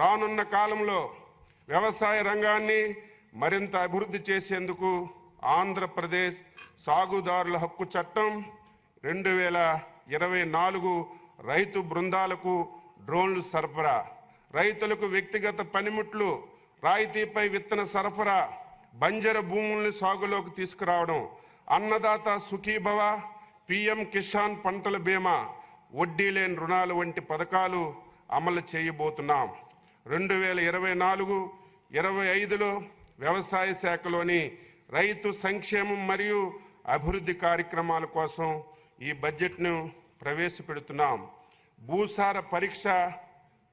రానున్న కాలంలో వ్యవసాయ రంగాన్ని మరింత అభివృద్ధి చేసేందుకు ఆంధ్రప్రదేశ్ సాగుదారుల హక్కు చట్టం 2024 రైతు బృందాలకు డ్రోన్లు సరఫరా, రైతులకు వ్యక్తిగత పనిముట్లు, రాయితీపై విత్తన సరఫరా, బంజర భూముల్ని సాగులోకి తీసుకురావడం, అన్నదాత సుఖీభవ, పిఎం కిసాన్ పంటల బీమా, వడ్డీ లేని రుణాలు వంటి పథకాలు అమలు చేయబోతున్నాం. 2024-25లో వ్యవసాయ శాఖలోని రైతు సంక్షేమం మరియు అభివృద్ధి కార్యక్రమాల కోసం ఈ బడ్జెట్ను ప్రవేశపెడుతున్నాం. భూసార పరీక్ష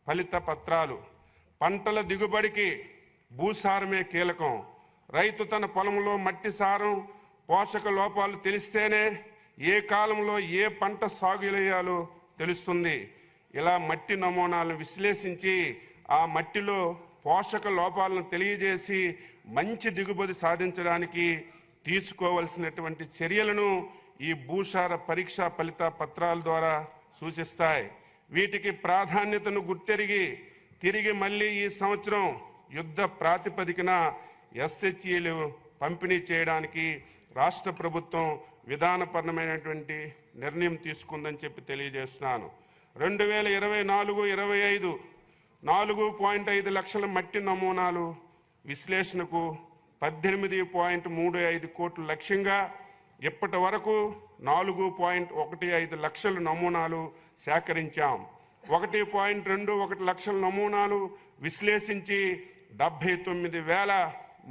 ఫలిత పత్రాలు. పంటల దిగుబడికి భూసారమే కీలకం. రైతు తన పొలంలో మట్టి సారం, పోషక లోపాలు తెలిస్తేనే ఏ కాలంలో ఏ పంట సాగు చేయాలో తెలుస్తుంది. ఇలా మట్టి నమూనాలను విశ్లేషించి ఆ మట్టిలో పోషక లోపాలను తెలియజేసి మంచి దిగుబడి సాధించడానికి తీసుకోవలసినటువంటి చర్యలను ఈ భూసార పరీక్ష ఫలిత పత్రాల ద్వారా సూచిస్తాయి. వీటికి ప్రాధాన్యతను గుర్తెరిగి తిరిగి మళ్ళీ ఈ సంవత్సరం యుద్ధ ప్రాతిపదికన ఎస్హెచ్ఈలు పంపిణీ చేయడానికి రాష్ట్ర ప్రభుత్వం విధానపరమైనటువంటి నిర్ణయం తీసుకుందని చెప్పి తెలియజేస్తున్నాను. 2024-25 4.5 లక్షల మట్టి నమూనాలు విశ్లేషణకు 18.35 కోట్ల లక్ష్యంగా ఇప్పటి వరకు 4.15 లక్షల నమూనాలు సేకరించాం. 1.21 లక్షల నమూనాలు విశ్లేషించి 79,000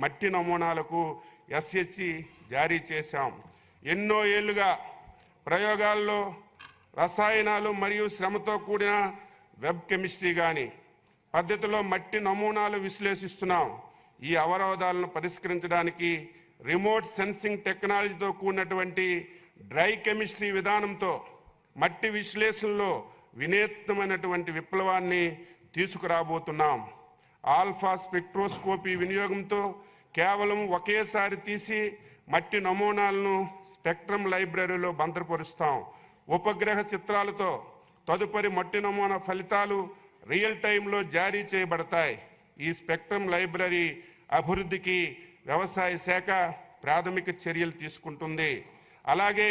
మట్టి నమూనాలకు ఎస్హెచ్సి జారీ చేశాం. ఎన్నో ఏళ్లుగా ప్రయోగాల్లో రసాయనాలు మరియు శ్రమతో కూడిన వెబ్ కెమిస్ట్రీ పద్ధతిలో మట్టి నమూనాలు విశ్లేషిస్తున్నాం. ఈ అవరోధాలను పరిష్కరించడానికి రిమోట్ సెన్సింగ్ టెక్నాలజీతో కూడినటువంటి డ్రై కెమిస్ట్రీ విధానంతో మట్టి విశ్లేషణలో వినూత్నమైనటువంటి విప్లవాన్ని తీసుకురాబోతున్నాం. ఆల్ఫా స్పెక్ట్రోస్కోపీ వినియోగంతో కేవలం ఒకేసారి తీసి మట్టి నమూనాలను స్పెక్ట్రమ్ లైబ్రరీలో భద్రపరుస్తాం. ఉపగ్రహ చిత్రాలతో తదుపరి మట్టి నమూనా ఫలితాలు రియల్ టైంలో జారీ చేయబడతాయి. ఈ స్పెక్ట్రమ్ లైబ్రరీ అభివృద్ధికి వ్యవసాయ శాఖ ప్రాథమిక చర్యలు తీసుకుంటుంది. అలాగే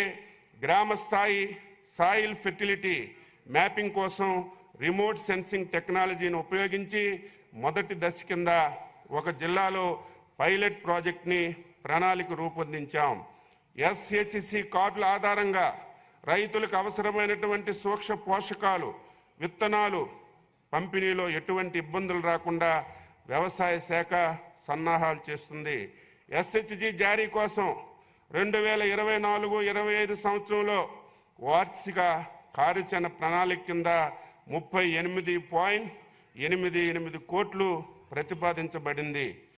గ్రామ స్థాయి సాయిల్ ఫెర్టిలిటీ మ్యాపింగ్ కోసం రిమోట్ సెన్సింగ్ టెక్నాలజీని ఉపయోగించి మొదటి దశ కింద ఒక జిల్లాలో పైలట్ ప్రాజెక్ట్ని ప్రణాళిక రూపొందించాం. ఎస్హెచ్సి కార్డుల ఆధారంగా రైతులకు అవసరమైనటువంటి సూక్ష్మ పోషకాలు, విత్తనాలు పంపిణీలో ఎటువంటి ఇబ్బందులు రాకుండా వ్యవసాయ శాఖ సన్నాహాలు చేస్తుంది. ఎస్హెచ్జి జారీ కోసం 2024-25 సంవత్సరంలో వార్షిక కార్యాచరణ ప్రణాళిక కింద 38.88 కోట్లు ప్రతిపాదించబడింది.